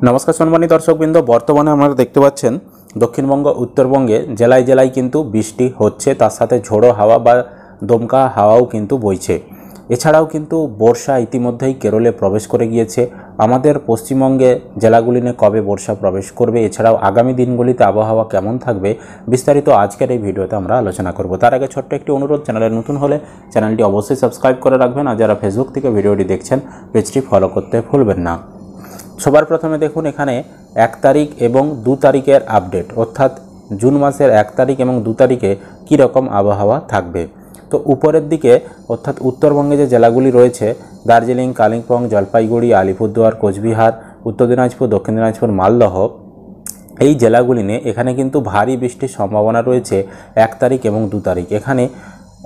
नमस्कार सम्मानित दर्शकबृंद बर्तमाने আপনারা দেখতে পাচ্ছেন দক্ষিণবঙ্গ উত্তরবঙ্গে জেলায় জেলায় কিন্তু বৃষ্টি হচ্ছে তার সাথে ঝোড়ো হাওয়া বা দমকা হাওয়াও কিন্তু বইছে। এছাড়াও কিন্তু বর্ষা ইতিমধ্যেই কেরলে প্রবেশ করে গিয়েছে। আমাদের পশ্চিমবঙ্গে জেলাগুলি নিয়ে কবে বর্ষা প্রবেশ করবে, এছাড়াও আগামী দিনগুলিতে আবহাওয়া কেমন থাকবে বিস্তারিত আজকের এই ভিডিওতে আমরা আলোচনা করব। তার আগে ছোট্ট একটি অনুরোধ, চ্যানেলে নতুন হলে চ্যানেলটি অবশ্যই সাবস্ক্রাইব করে রাখবেন, আর যারা ফেসবুক থেকে ভিডিওটি দেখছেন পেজটি ফলো করতে ভুলবেন না। সবার প্রথমে দেখুন এখানে 1 তারিখ এবং 2 তারিখের আপডেট, অর্থাৎ জুন মাসের 1 তারিখ এবং 2 তারিখে কী রকম আবহাওয়া থাকবে। তো উপরের দিকে অর্থাৎ উত্তরবঙ্গে যে জেলাগুলি রয়েছে দার্জিলিং, কালিম্পং, জলপাইগুড়ি, আলিপুরদুয়ার, কোচবিহার, উত্তর দিনাজপুর, দক্ষিণ দিনাজপুর, মালদহ, এই জেলাগুলি নিয়ে এখানে কিন্তু ভারী বৃষ্টির সম্ভাবনা রয়েছে 1 তারিখ এবং 2 তারিখ। এখানে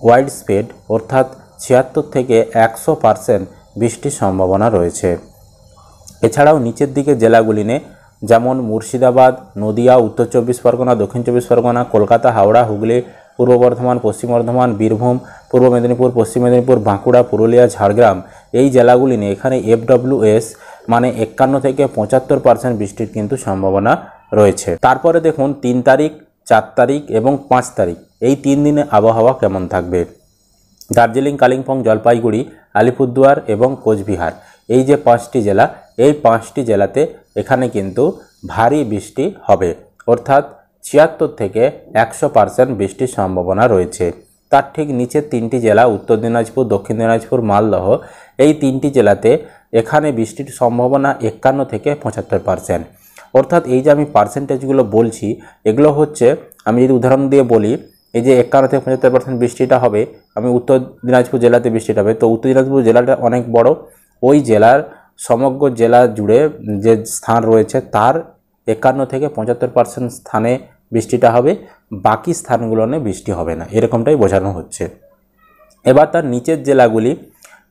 ওয়াইড স্প্রেড অর্থাৎ 76 থেকে 100% বৃষ্টির সম্ভাবনা রয়েছে। এছাড়াও নিচের দিকে জেলাগুলি নিয়ে যেমন মুর্শিদাবাদ, নদিয়া, উত্তর 24 পরগনা, দক্ষিণ 24 পরগনা, কলকাতা, হাওড়া, হুগলি, পূর্ব বর্ধমান, পশ্চিম বর্ধমান, বীরভূম, পূর্ব মেদিনীপুর, পশ্চিম মেদিনীপুর, বাঁকুড়া, পুরুলিয়া, ঝাড়গ্রাম, এই জেলাগুলি নিয়ে এখানে FWS মানে 51 থেকে 75% বৃষ্টির কিন্তু সম্ভাবনা রয়েছে। তারপরে দেখুন 3 তারিখ, 4 তারিখ এবং 5 তারিখ এই 3 দিনে আবহাওয়া কেমন থাকবে। দার্জিলিং, কালিম্পং, জলপাইগুড়ি, আলিপুরদুয়ার এবং কোচবিহার, এই যে 5টি জেলা, এই 5টি জেলাতে এখানে কিন্তু ভারী বৃষ্টি হবে, অর্থাৎ 76 থেকে 100% বৃষ্টির সম্ভাবনা রয়েছে। তার ঠিক নিচের 3টি জেলা উত্তর দিনাজপুর, দক্ষিণ দিনাজপুর, মালদহ, এই 3টি জেলাতে এখানে বৃষ্টির সম্ভাবনা 51 থেকে 75%। অর্থাৎ এই যে আমি পার্সেন্টেজগুলো বলছি এগুলো হচ্ছে, আমি যদি উদাহরণ দিয়ে বলি, এই যে 51 থেকে 75% বৃষ্টিটা হবে, আমি উত্তর দিনাজপুর জেলাতে বৃষ্টিটা হবে, তো উত্তর দিনাজপুর জেলাটা অনেক বড়, ওই জেলার সমগ্র জেলা জুড়ে যে স্থান রয়েছে তার 51 থেকে 75% স্থানে বৃষ্টিটা হবে, বাকি স্থানগুলোতে বৃষ্টি হবে না, এরকমটাই বোঝানো হচ্ছে। এবার তার নিচের জেলাগুলি,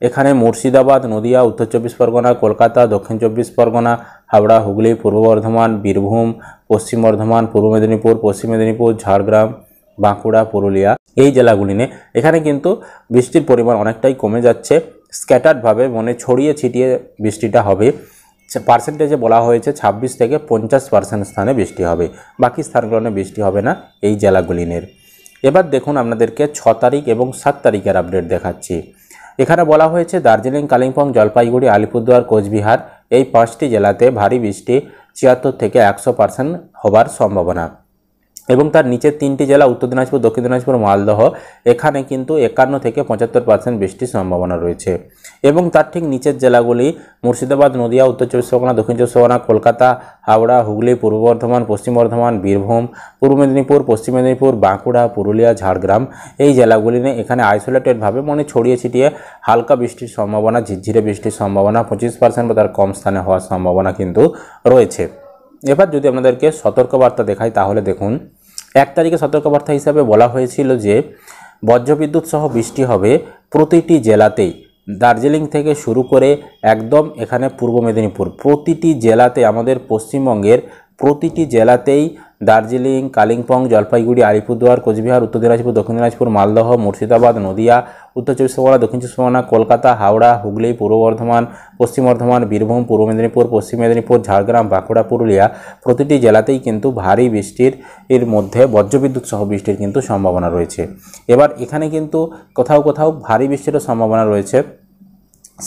এখানে মুর্শিদাবাদ, নদিয়া, উত্তর 24 পরগনা, কলকাতা, দক্ষিণ 24 পরগনা, হাওড়া, হুগলি, পূর্ব বর্ধমান, বীরভূম, পশ্চিম বর্ধমান, পূর্ব মেদিনীপুর, পশ্চিম মেদিনীপুর, ঝাড়গ্রাম, বাঁকুড়া, পুরুলিয়া, এই জেলাগুলি নিয়ে এখানে কিন্তু বৃষ্টির পরিমাণ অনেকটাই কমে যাচ্ছে। স্ক্যাটার্ডভাবে মানে ছড়িয়ে ছিটিয়ে বৃষ্টিটা হবে। পার্সেন্টেজে বলা হয়েছে 26 থেকে 50% স্থানে বৃষ্টি হবে, বাকি স্থানগুলোতে বৃষ্টি হবে না এই জেলাগুলি নিয়ে। এবার দেখুন আপনাদেরকে 6 তারিখ এবং 7 তারিখের আপডেট দেখাচ্ছি। এখানে বলা হয়েছে দার্জিলিং, কালিম্পং, জলপাইগুড়ি, আলিপুরদুয়ার, কোচবিহার, এই 5টি জেলাতে ভারী বৃষ্টি 76 থেকে 100% হবার সম্ভাবনা। এবং তার নিচের 3টি জেলা উত্তর দিনাজপুর, দক্ষিণ দিনাজপুর, মালদহ, এখানে কিন্তু 51 থেকে 75% বৃষ্টির সম্ভাবনা রয়েছে। এবং তার ঠিক নিচের জেলাগুলি মুর্শিদাবাদ, নদিয়া, উত্তর 24 পরগনা, দক্ষিণ 24 পরগনা, কলকাতা, হাওড়া, হুগলি, পূর্ব বর্ধমান, পশ্চিম বর্ধমান, বীরভূম, পূর্ব মেদিনীপুর, পশ্চিম মেদিনীপুর, বাঁকুড়া, পুরুলিয়া, ঝাড়গ্রাম, এই জেলাগুলি নিয়ে এখানে আইসোলেটেডভাবে মানে ছড়িয়ে ছিটিয়ে হালকা বৃষ্টির সম্ভাবনা, ঝিরঝিরে বৃষ্টির সম্ভাবনা 25% বা তার কম স্থানে হওয়ার সম্ভাবনা কিন্তু রয়েছে। এবার যদি আপনাদেরকে সতর্কবার্তা দেখাই তাহলে দেখুন 1 তারিখে সতর্কবার্তা হিসাবে বলা হয়েছিল যে বজ্রবিদ্যুৎ সহ বৃষ্টি হবে প্রতিটি জেলাতেই, দার্জিলিং থেকে শুরু করে একদম এখানে পূর্ব মেদিনীপুর, প্রতিটি জেলাতে, আমাদের পশ্চিমবঙ্গের প্রতিটি জেলাতেই দার্জিলিং, কালিম্পং, জলপাইগুড়ি, আলিপুরদুয়ার, কোচবিহার, উত্তর দিনাজপুর, দক্ষিণ দিনাজপুর, মালদহ, মুর্শিদাবাদ, নদিয়া, উত্তর 24 পরগনা, দক্ষিণ 24 পরগনা, কলকাতা, হাওড়া, হুগলি, পূর্ব বর্ধমান, পশ্চিম বর্ধমান, বীরভূম, পূর্ব মেদিনীপুর, পশ্চিম মেদিনীপুর, ঝাড়গ্রাম, বাঁকুড়া, পুরুলিয়া, প্রতিটি জেলাতেই কিন্তু ভারী বৃষ্টির মধ্যে বজ্রবিদ্যুৎ সহ বৃষ্টির কিন্তু সম্ভাবনা রয়েছে। এবার এখানে কিন্তু কোথাও কোথাও ভারী বৃষ্টিরও সম্ভাবনা রয়েছে,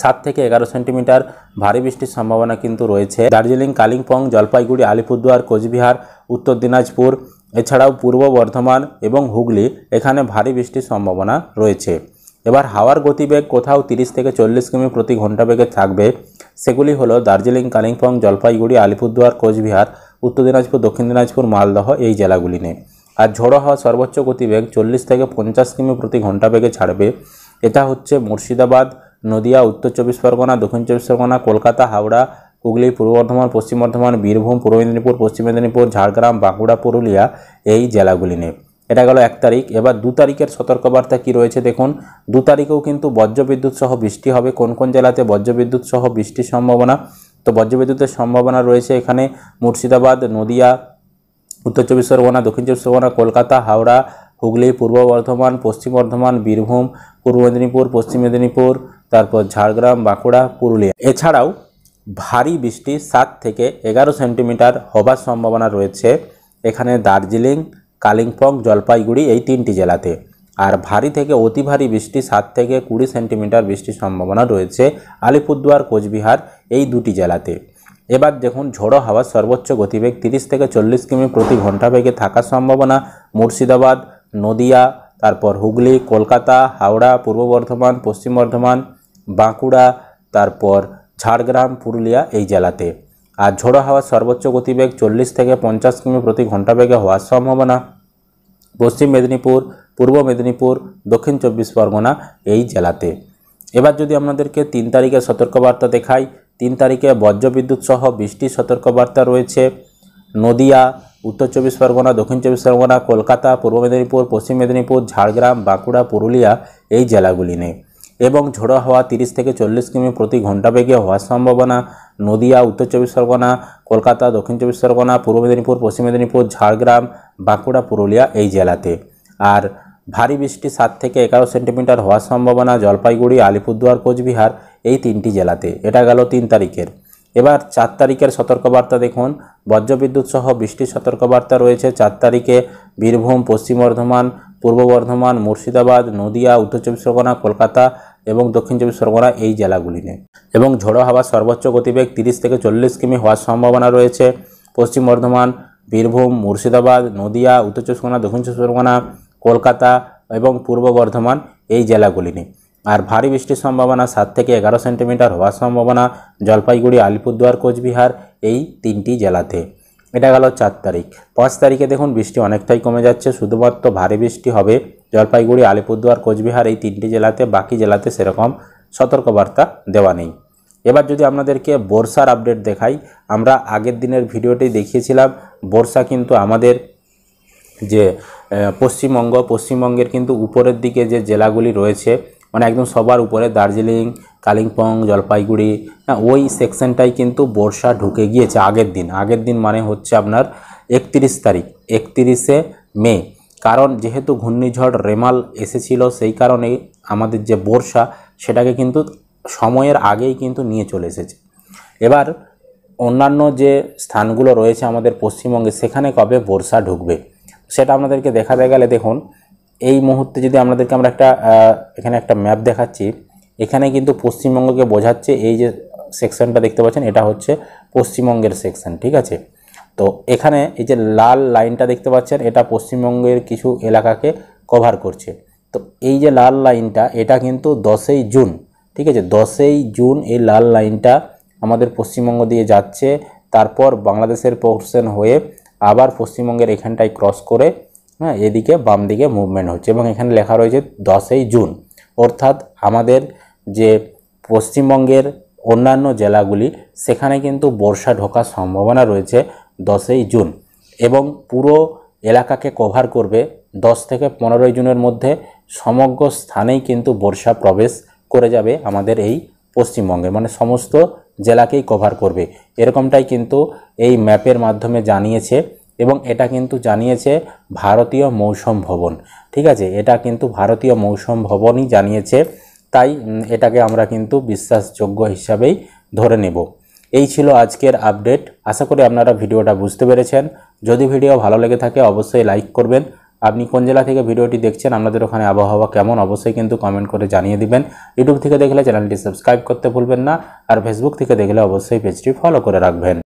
7 থেকে 11 সেন্টিমিটার ভারী বৃষ্টির সম্ভাবনা কিন্তু রয়েছে দার্জিলিং, কালিম্পং, জলপাইগুড়ি, আলিপুরদুয়ার, কোচবিহার, উত্তর দিনাজপুর, এছাড়াও পূর্ব বর্ধমান এবং হুগলি, এখানে ভারী বৃষ্টির সম্ভাবনা রয়েছে। এবার হাওয়ার গতিবেগ কোথাও 30 থেকে 40 কিমি প্রতি ঘন্টা বেগে থাকবে, সেগুলি হলো দার্জিলিং, কালিম্পং, জলপাইগুড়ি, আলিপুরদুয়ার, কোচবিহার, উত্তর দিনাজপুর, দক্ষিণ দিনাজপুর, মালদহ, এই জেলাগুলি নিয়ে। আর ঝোড়ো হাওয়া সর্বোচ্চ গতিবেগ 40 থেকে 50 কিমি প্রতি ঘন্টা বেগে ছাড়বে, এটা হচ্ছে মুর্শিদাবাদ, নদিয়া, উত্তর 24 পরগনা, দক্ষিণ 24 পরগনা, কলকাতা, হাওড়া, হুগলি, পূর্ব বর্ধমান, পশ্চিম বর্ধমান, বীরভূম, পূর্ব মেদিনীপুর, পশ্চিম মেদিনীপুর, ঝাড়গ্রাম, বাঁকুড়া, পুরুলিয়া, এই জেলাগুলি নিয়ে। এটা গেল 1 তারিখ। এবার 2 তারিখের সতর্কবার্তা কি রয়েছে দেখুন। 2 তারিখেও কিন্তু বজ্রবিদ্যুৎ সহ বৃষ্টি হবে। কোন কোন জেলাতে বজ্রবিদ্যুৎ সহ বৃষ্টির সম্ভাবনা? তো বজ্রবিদ্যুতের সম্ভাবনা রয়েছে এখানে মুর্শিদাবাদ, নদিয়া, উত্তর 24 পরগনা, দক্ষিণ 24 পরগনা, কলকাতা, হাওড়া, হুগলি, পূর্ব বর্ধমান, পশ্চিম বর্ধমান, বীরভূম, পূর্ব মেদিনীপুর, পশ্চিম মেদিনীপুর, তারপর ঝাড়গ্রাম, বাঁকুড়া, পুরুলিয়া। এছাড়াও ভারী বৃষ্টি 7 থেকে 11 সেন্টিমিটার হবার সম্ভাবনা রয়েছে এখানে দার্জিলিং, কালিম্পং, জলপাইগুড়ি এই 3টি জেলাতে। আর ভারী থেকে অতি ভারী বৃষ্টি 7 থেকে 20 সেন্টিমিটার বৃষ্টির সম্ভাবনা রয়েছে আলিপুরদুয়ার, কোচবিহার এই 2টি জেলাতে। এবার দেখুন ঝোড়ো হাওয়ার সর্বোচ্চ গতিবেগ 30 থেকে 40 কিমি প্রতি ঘন্টা বেগে থাকার সম্ভাবনা মুর্শিদাবাদ, নদিয়া, তারপর হুগলি, কলকাতা, হাওড়া, পূর্ব বর্ধমান, পশ্চিম বর্ধমান, বাঁকুড়া, তারপর ঝাড়গ্রাম, পুরুলিয়া এই জেলাতে। আর ঝোড়ো হাওয়ার সর্বোচ্চ গতিবেগ 40 থেকে 50 কিমি প্রতি ঘন্টা বেগে হওয়ার সম্ভাবনা পশ্চিম মেদিনীপুর, পূর্ব মেদিনীপুর, দক্ষিণ 24 পরগনা এই জেলাতে। এবার যদি আপনাদেরকে 3 তারিখের সতর্কবার্তা দেখাই, 3 তারিখে বজ্রবিদ্যুৎ সহ বৃষ্টির সতর্কবার্তা রয়েছে নদিয়া, উত্তর 24 পরগনা, দক্ষিণ 24 পরগনা, কলকাতা, পূর্ব মেদিনীপুর, পশ্চিম মেদিনীপুর, ঝাড়গ্রাম, বাঁকুড়া, পুরুলিয়া এই জেলাগুলি নিয়ে। এবং ঝোড়ো হাওয়া 30 থেকে 40 কিমি প্রতি ঘন্টা বেগে হওয়ার সম্ভাবনা নদিয়া, উত্তর 24 পরগনা, কলকাতা, দক্ষিণ 24 পরগনা, পূর্ব মেদিনীপুর, পশ্চিম মেদিনীপুর, ঝাড়গ্রাম, বাঁকুড়া, পুরুলিয়া এই জেলাতে। আর ভারী বৃষ্টি 7 থেকে 11 সেন্টিমিটার হওয়ার সম্ভাবনা জলপাইগুড়ি, আলিপুরদুয়ার, কোচবিহার এই 3টি জেলাতে। এটা গেল 3 তারিখের। এবার 4 তারিখের সতর্কবার্তা দেখুন, বজ্রবিদ্যুৎ সহ বৃষ্টির সতর্কবার্তা রয়েছে 4 তারিখে বীরভূম, পশ্চিম বর্ধমান, পূর্ব বর্ধমান, মুর্শিদাবাদ, নদিয়া, উত্তর 24 পরগনা, কলকাতা এবং দক্ষিণ 24 পরগনা এই জেলাগুলি নিয়ে। এবং ঝোড়ো হাওয়ার সর্বোচ্চ গতিবেগ 30 থেকে 40 কিমি হওয়ার সম্ভাবনা রয়েছে পশ্চিম বর্ধমান, বীরভূম, মুর্শিদাবাদ, নদিয়া, উত্তর 24 পরগনা, দক্ষিণ 24 পরগনা, কলকাতা এবং পূর্ব বর্ধমান এই জেলাগুলি নিয়ে। আর ভারী বৃষ্টির সম্ভাবনা 7 থেকে 11 সেন্টিমিটার হওয়ার সম্ভাবনা জলপাইগুড়ি, আলিপুরদুয়ার, কোচবিহার এই 3টি জেলাতে। এটা গেল 4 তারিখ। 5 তারিখে দেখুন বৃষ্টি অনেকটাই কমে যাচ্ছে, শুধুমাত্র ভারী বৃষ্টি হবে জলপাইগুড়ি, আলিপুরদুয়ার, কোচবিহার এই 3টি জেলাতে, বাকি জেলাতে সেরকম সতর্কবার্তা দেওয়া নেই। এবার যদি আপনাদেরকে বর্ষার আপডেট দেখাই, আমরা আগের দিনের ভিডিওটি দেখিয়েছিলাম বর্ষা কিন্তু আমাদের যে পশ্চিমবঙ্গের কিন্তু উপরের দিকে যে জেলাগুলি রয়েছে মানে একদম সবার উপরে দার্জিলিং, কালিম্পং, জলপাইগুড়ি ওই সেকশনটাই কিন্তু বর্ষা ঢুকে গিয়েছে আগের দিন মানে হচ্ছে আপনার 31 তারিখ, 31শে মে। কারণ যেহেতু ঘূর্ণিঝড় রেমাল এসেছিল সেই কারণে আমাদের যে বর্ষা সেটাকে কিন্তু সময়ের আগেই কিন্তু নিয়ে চলে এসেছে। এবার অন্যান্য যে স্থানগুলো রয়েছে আমাদের পশ্চিমবঙ্গে সেখানে কবে বর্ষা ঢুকবে সেটা আপনাদেরকে দেখাতে গেলে দেখুন এই মুহূর্তে যদি আপনাদেরকে আমরা এখানে একটা ম্যাপ দেখাচ্ছি, এখানে কিন্তু পশ্চিমবঙ্গকে বোঝাচ্ছে। এই যে সেকশনটা দেখতে পাচ্ছেন এটা হচ্ছে পশ্চিমবঙ্গের সেকশন, ঠিক আছে। তো এখানে এই যে লাল লাইনটা দেখতে পাচ্ছেন এটা পশ্চিমবঙ্গের কিছু এলাকাকে কভার করছে। তো এই যে লাল লাইনটা এটা কিন্তু 10ই জুন, ঠিক আছে, 10ই জুন এই লাল লাইনটা আমাদের পশ্চিমবঙ্গ দিয়ে যাচ্ছে, তারপর বাংলাদেশের পোর্শন হয়ে আবার পশ্চিমবঙ্গের এখানটায় ক্রস করে এদিকে বাম দিকে মুভমেন্ট হচ্ছে এবং এখানে লেখা রয়েছে 10ই জুন। অর্থাৎ আমাদের যে পশ্চিমবঙ্গের অন্যান্য জেলাগুলি সেখানে কিন্তু বর্ষা ঢোকার সম্ভাবনা রয়েছে 10ই জুন এবং পুরো এলাকাকে কভার করবে। 10 থেকে 15ই জুনের মধ্যে সমগ্র স্থানেই কিন্তু বর্ষা প্রবেশ করে যাবে আমাদের এই পশ্চিমবঙ্গে, মানে সমস্ত জেলাকেই কভার করবে, এরকমটাই কিন্তু এই ম্যাপের মাধ্যমে জানিয়েছে এবং এটা কিন্তু জানিয়েছে ভারতীয় মৌসুম ভবন, ঠিক আছে, এটা কিন্তু ভারতীয় মৌসুম ভবনই জানিয়েছে, তাই এটাকে আমরা কিন্তু বিশ্বাসযোগ্য হিসাবেই ধরে নেব। এই ছিল আজকের আপডেট। আশা করি আপনারা ভিডিওটা বুঝতে পেরেছেন। যদি ভিডিও ভালো লেগে থাকে অবশ্যই লাইক করবেন। আপনি কোন জেলা থেকে ভিডিওটি দেখছেন, আপনাদের ওখানে আবহাওয়া কেমন অবশ্যই কিন্তু কমেন্ট করে জানিয়ে দিবেন। ইউটিউব থেকে দেখলে চ্যানেলটি সাবস্ক্রাইব করতে ভুলবেন না, আর ফেসবুক থেকে দেখলে অবশ্যই পেজটি ফলো করে রাখবেন।